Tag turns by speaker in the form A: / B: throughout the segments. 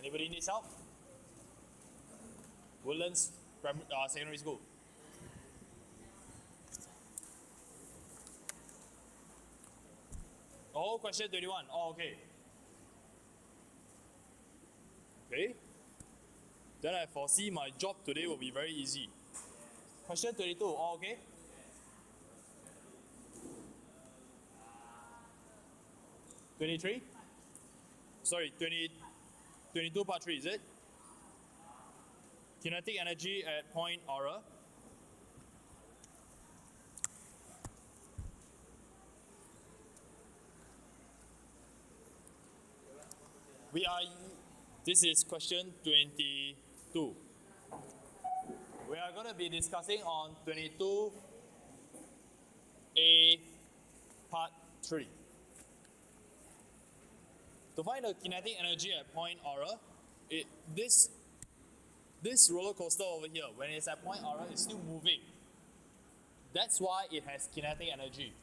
A: Anybody needs help? Woodlands Secondary School. Oh, question 21. Oh, okay. Okay. Then I foresee my job today will be very easy. Question 22. Oh, okay. '23? Sorry, 22 part 3, is it? Kinetic energy at point aura. This is question 22. We are going to be discussing on 22A part 3. To find the kinetic energy at point aura, this roller coaster over here, when it's at point aura, it's still moving. That's why it has kinetic energy.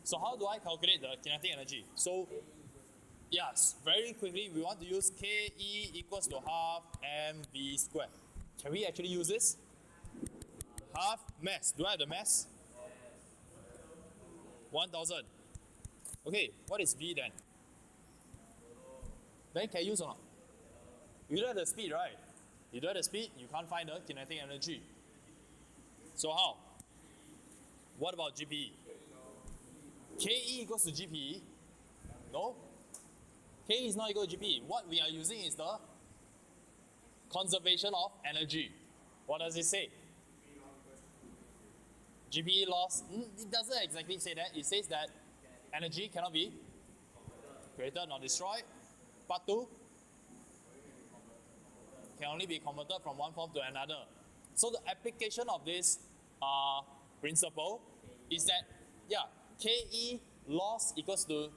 A: So how do I calculate the kinetic energy? So yes, very quickly, we want to use Ke equals to half mv squared. Can we actually use this? Half mass. Do I have the mass? 1000. Okay, what is V then? Then can you use or not? You don't have the speed, right? You don't have the speed, you can't find the kinetic energy. So how? What about GPE? Ke equals to GPE? No. K is not equal to GPE. What we are using is the conservation of energy. What does it say? GPE loss. It doesn't exactly say that. It says that energy cannot be created nor destroyed. Part 2 can only be converted from one form to another. So the application of this principle is that, Ke loss equals to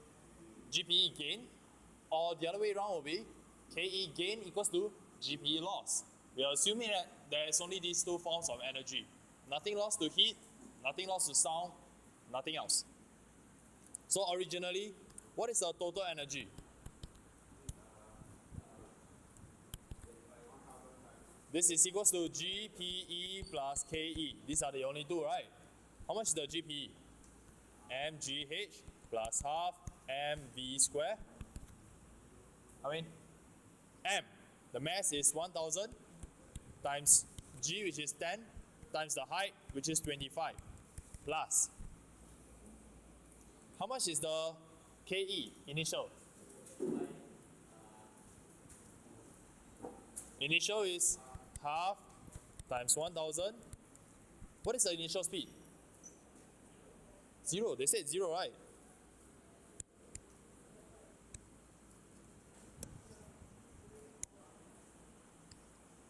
A: GPE gain, or the other way around will be Ke gain equals to GPE loss. We are assuming that there is only these two forms of energy. Nothing lost to heat, nothing lost to sound, nothing else. So originally, what is the total energy? This is equals to GPE plus Ke. These are the only two, right? How much is the GPE? mgh plus half mv squared. M, the mass is 1000 times G, which is 10, times the height, which is 25, plus. How much is the Ke initial? Initial is half times 1000. What is the initial speed? 0. They said 0, right?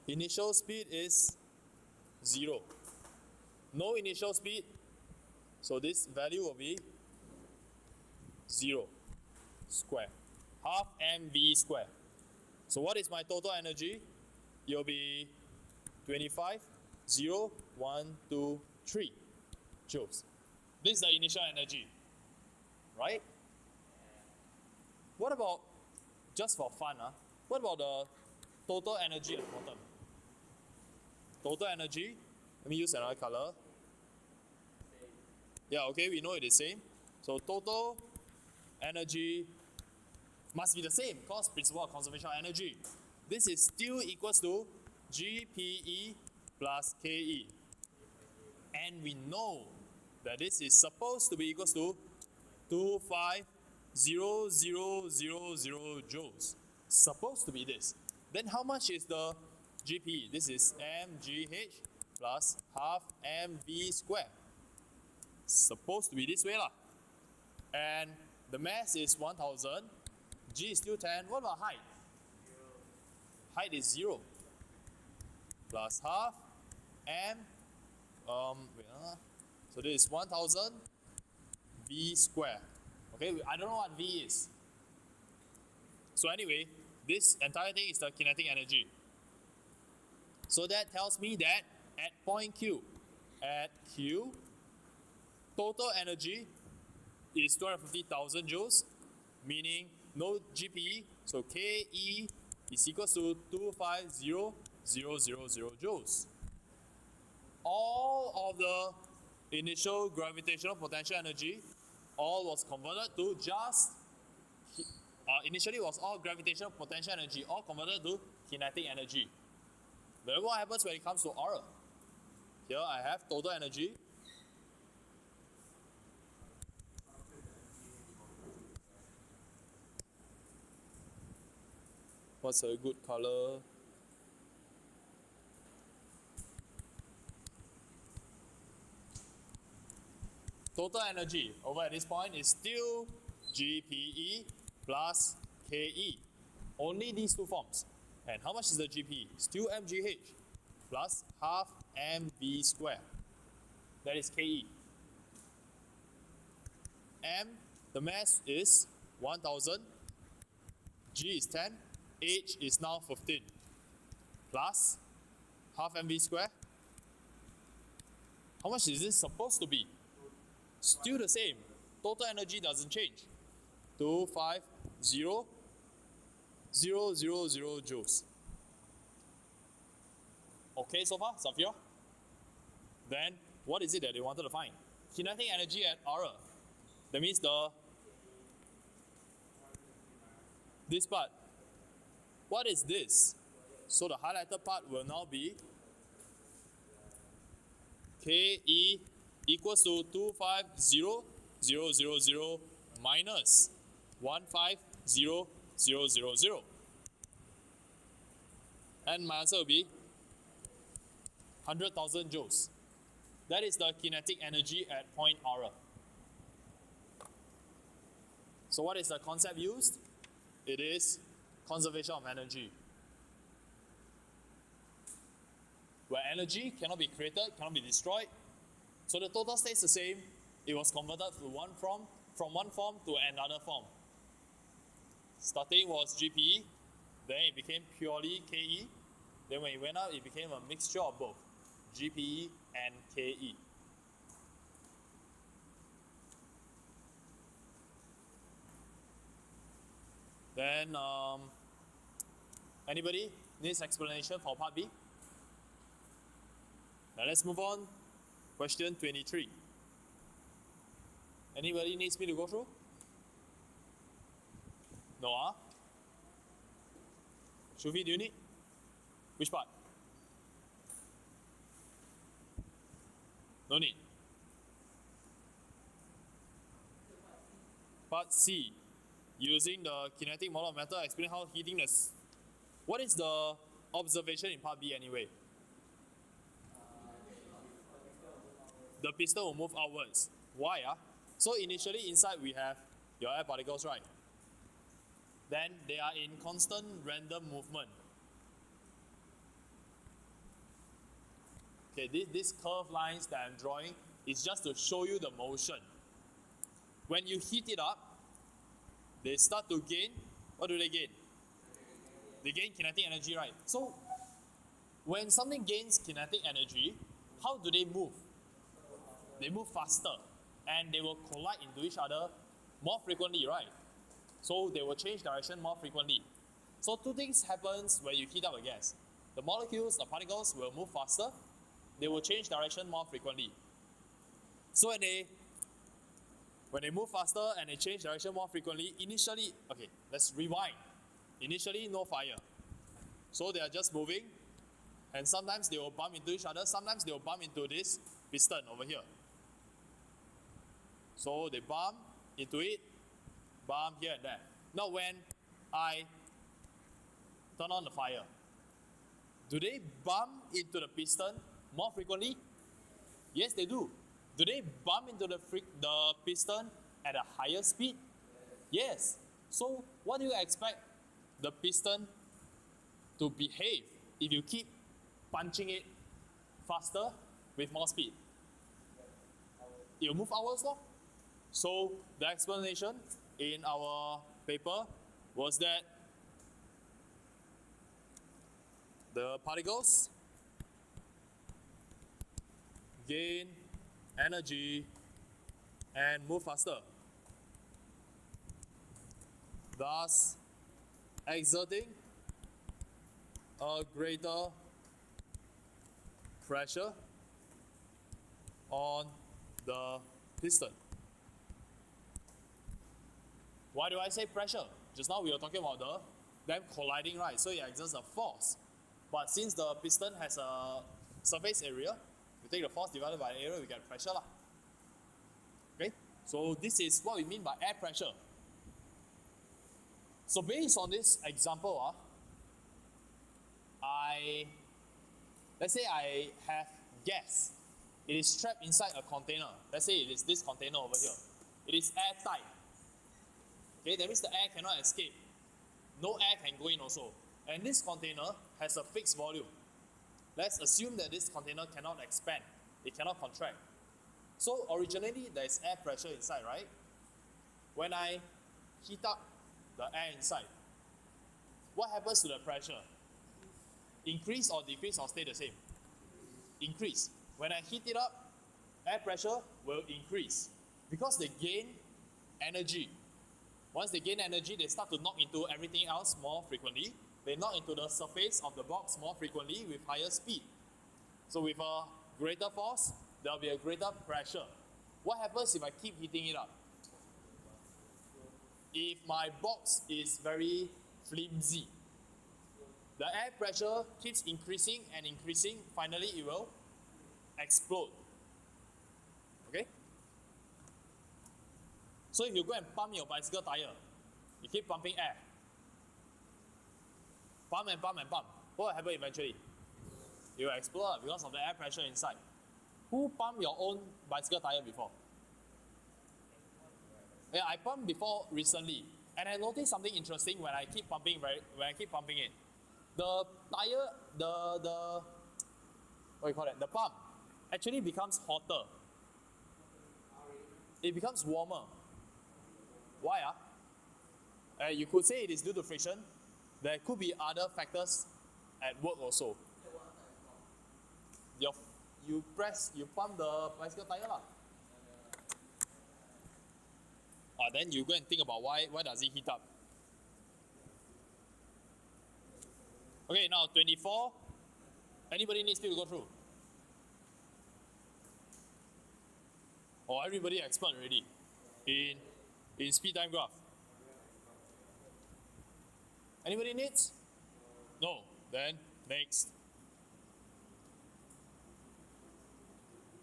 A: Initial speed is 0. No initial speed, so this value will be 0 square. Half mv square. So what is my total energy? It will be 25, 0, 1, 2, 3 joules. This is the initial energy, right? What about, just for fun, what about the total energy at the bottom? Total energy, let me use another color. Yeah, okay, we know it is same. So total energy must be the same because principle of conservation of energy. This is still equals to GPE plus Ke. And we know that this is supposed to be equals to 250000 joules. Supposed to be this. Then how much is the GPE? This is mgh plus half mv squared. Supposed to be this way lah. And the mass is 1000. G is still 10. What about height? Height is 0. Plus half m. So this is 1000 v squared. Okay, I don't know what v is. So anyway, this entire thing is the kinetic energy. So that tells me that at point Q, total energy is 250,000 joules, meaning no GPE, so Ke is equals to 250,000 joules. All of the initial gravitational potential energy, all was converted to just, initially was all gravitational potential energy, all converted to kinetic energy. Then what happens when it comes to aura? Here I have total energy. What's a good color? Total energy over at this point is still GPE plus KE. Only these two forms. And how much is the GPE? Still mgh plus half mv squared. That is KE. M, the mass is 1000. G is 10. H is now 15. Plus half mv squared. How much is this supposed to be? Still the same. Total energy doesn't change. 250,000 joules. Okay so far, Safia? Then what is it that they wanted to find? Kinetic energy at aura. That means this part. What is this? So the highlighted part will now be KE equals to 250,000 minus 150,000. And my answer will be 100,000 joules. That is the kinetic energy at point aura. So what is the concept used? It is conservation of energy. Where energy cannot be created, cannot be destroyed. So the total stays the same. It was converted to from one form to another form. Starting was GPE, then it became purely KE. Then when it went up, it became a mixture of both GPE and KE. Then, anybody needs explanation for part B? Now let's move on. Question 23. Anybody needs me to go through? No, huh? Shufi, do you need? Which part? No need. Part C. Using the kinetic model of matter, explain how heating the... What is the observation in part B anyway? The piston will move outwards. Why? So initially inside we have your air particles, right? Then they are in constant random movement. Okay, these curved lines that I'm drawing is just to show you the motion. When you heat it up, they start to gain, what do they gain? They gain kinetic energy, right? So, when something gains kinetic energy, how do they move? They move faster, and they will collide into each other more frequently, right? So, they will change direction more frequently. So, two things happens when you heat up a gas. The molecules, the particles will move faster, they will change direction more frequently. So, when they move faster and they change direction more frequently, initially, okay, let's rewind. Initially, no fire. So they are just moving, and sometimes they will bump into each other, sometimes they will bump into this piston over here. So they bump into it, bump here and there. Now when I turn on the fire, do they bump into the piston more frequently? Yes, they do. Do they bump into the piston at a higher speed? Yes. So what do you expect the piston to behave if you keep punching it faster with more speed? It will move outwards, no? So the explanation in our paper was that the particles gain energy and move faster, thus exerting a greater pressure on the piston. Why do I say pressure? Just now we were talking about them colliding, right? So it exerts a force. But since the piston has a surface area, we take the force divided by the area, we get pressure lah. Okay? So this is what we mean by air pressure. So based on this example, let's say I have gas. It is trapped inside a container. Let's say it is this container over here. It is airtight. Okay, that means the air cannot escape. No air can go in also. And this container has a fixed volume. Let's assume that this container cannot expand. It cannot contract. So originally there is air pressure inside, right? When I heat up the air inside, what happens to the pressure? Increase or decrease or stay the same? Increase. When I heat it up, air pressure will increase because they gain energy. Once they gain energy, they start to knock into everything else more frequently. They knock into the surface of the box more frequently with higher speed. So with a greater force, there will be a greater pressure. What happens if I keep heating it up? If my box is very flimsy, the air pressure keeps increasing and increasing, finally it will explode. Okay? So if you go and pump your bicycle tire, you keep pumping air. Pump and pump and pump. What will happen eventually? It will explode because of the air pressure inside. Who pumped your own bicycle tire before? Yeah, I pumped before recently, and I noticed something interesting when I keep pumping it. The tire, the what do you call it? The pump actually becomes hotter. It becomes warmer. Why? You could say it is due to friction. There could be other factors at work also. You pump the bicycle tire lah. Then you go and think about why does it heat up. Okay, now 24. Anybody needs to go through? Or everybody expert already in speed time graph? Anybody needs? No. Then next.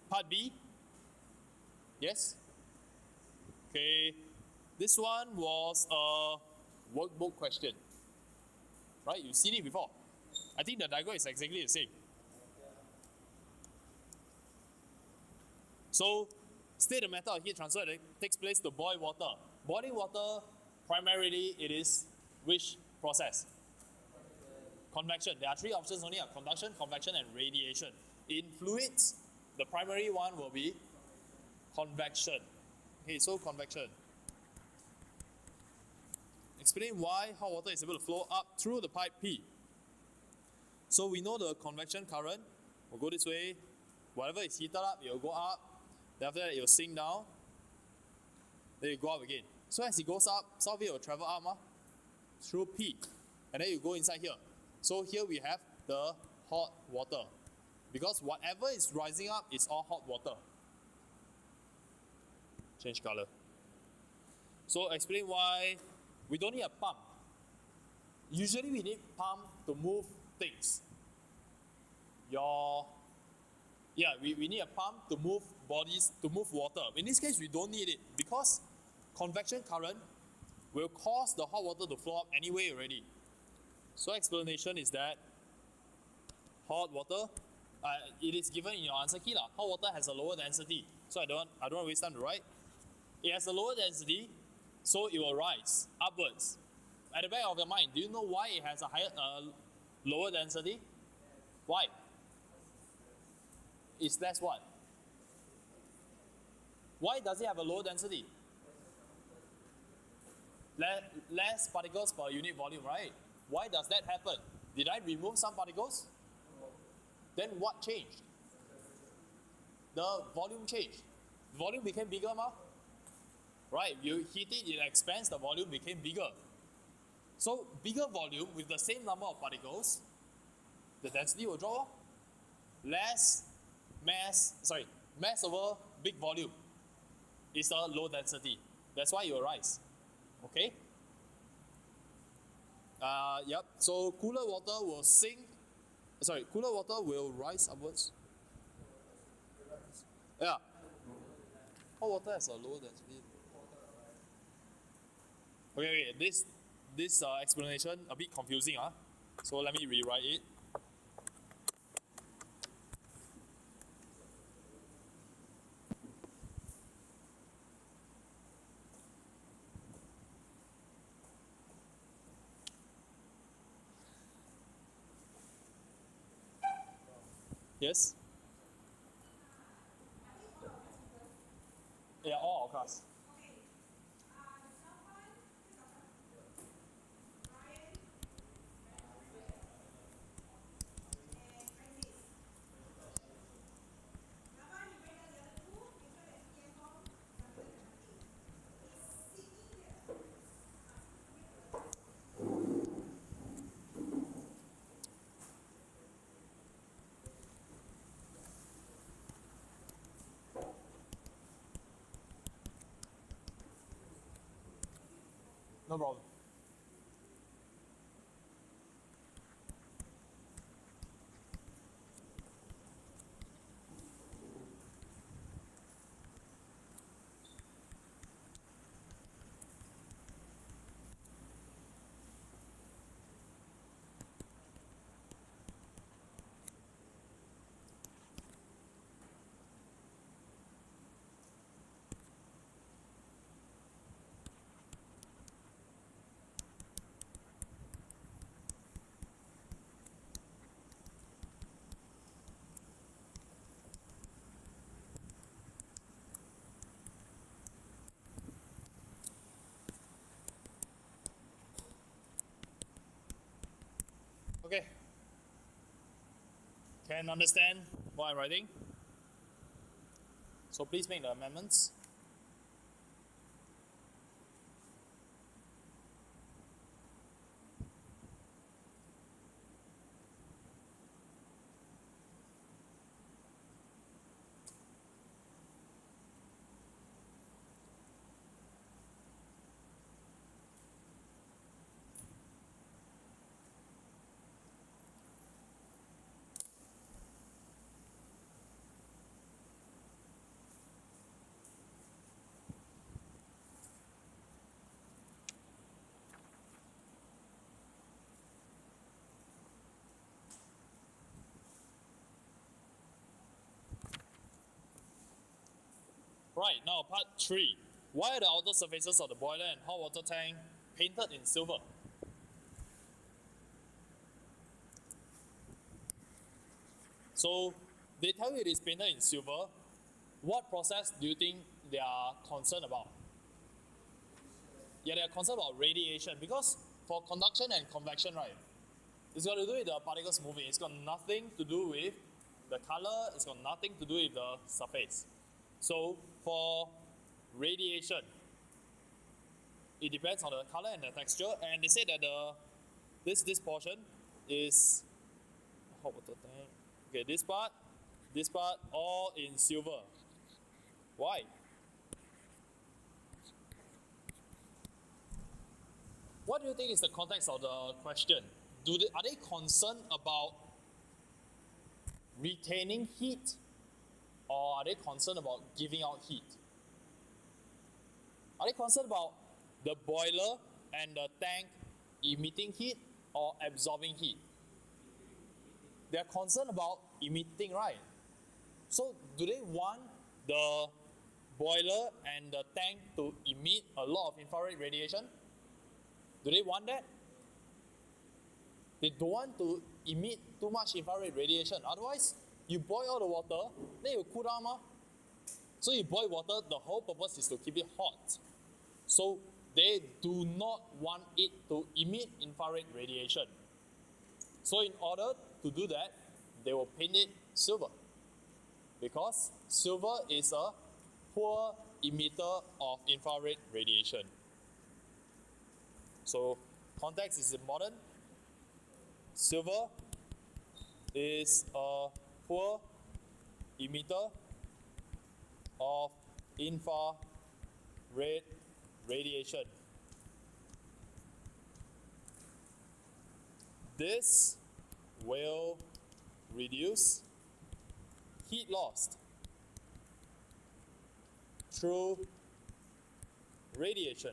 A: Part B. Yes? Okay. This one was a workbook question. Right? You've seen it before. I think the diagram is exactly the same. So, state the method of heat transfer that takes place to boil water. Boiling water, primarily it is which process? Convection. There are three options only: conduction, convection, and radiation. In fluids, the primary one will be convection. Okay, so convection. Explain why hot water is able to flow up through the pipe P. So we know the convection current will go this way. Whatever is heated up, it will go up. Then after that, it will sink down. Then it will go up again. So as it goes up, some of it will travel up through P. And then you go inside here. So here we have the hot water. Because whatever is rising up is all hot water. Change color. So explain why we don't need a pump. Usually we need pump to move things. We need a pump to move bodies, to move water. In this case, we don't need it because convection current will cause the hot water to flow up anyway already. So explanation is that hot water, it is given in your answer key lah. Hot water has a lower density, so I don't want to waste time to write. It has a lower density, so it will rise upwards. At the back of your mind, do you know why it has a lower density? Why? It's less what? Why does it have a lower density? Less particles per unit volume, right? Why does that happen? Did I remove some particles? Then what changed? The volume changed. Volume became bigger, right? You heat it, it expands, the volume became bigger. So bigger volume with the same number of particles the density will drop. Mass over big volume is a low density. That's why it will rise. Okay? Yep. So cooler water will cooler water will rise upwards. Yeah. Hot water has a lower density. Okay, this explanation a bit confusing. So let me rewrite it. Yes? Yeah, all our class. No problem. Okay. Can understand what I'm writing? So please make the amendments. Right, now part 3. Why are the outer surfaces of the boiler and hot water tank painted in silver? So they tell you it is painted in silver. What process do you think they are concerned about? Yeah, they are concerned about radiation, because for conduction and convection, right, it's got to do with the particles moving. It's got nothing to do with the color. It's got nothing to do with the surface. So for radiation, it depends on the color and the texture. And they say that this portion is hot water tank. Okay, this part, all in silver. Why? What do you think is the context of the question? Are they concerned about retaining heat, or are they concerned about giving out heat? Are they concerned about the boiler and the tank emitting heat or absorbing heat? They are concerned about emitting, right? So do they want the boiler and the tank to emit a lot of infrared radiation? Do they want that? They don't want to emit too much infrared radiation. Otherwise, you boil all the water, then it will cool down. So you boil water, the whole purpose is to keep it hot. So they do not want it to emit infrared radiation. So in order to do that, they will paint it silver, because silver is a poor emitter of infrared radiation. So context is important. Silver is a poor emitter of infrared radiation. This will reduce heat loss through radiation.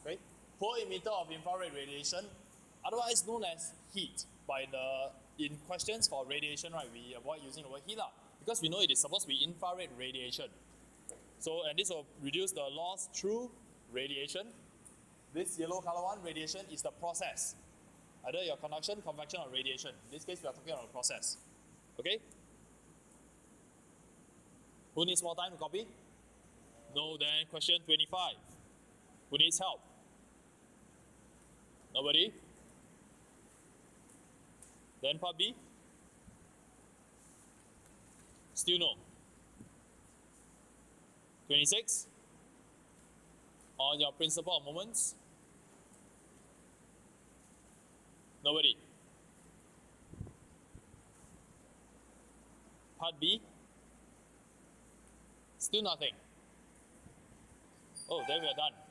A: Okay, poor emitter of infrared radiation, otherwise known as heat. By the in questions for radiation, right, we avoid using the word heat because we know it is supposed to be infrared radiation. So, and this will reduce the loss through radiation. This yellow color one, radiation, is the process. Either your conduction, convection, or radiation. In this case, we are talking about a process. Okay? Who needs more time to copy? No, then question 25. Who needs help? Nobody? Then part B? Still no. 26? On your principle of moments? Nobody? Part B? Still nothing. Oh, then we are done.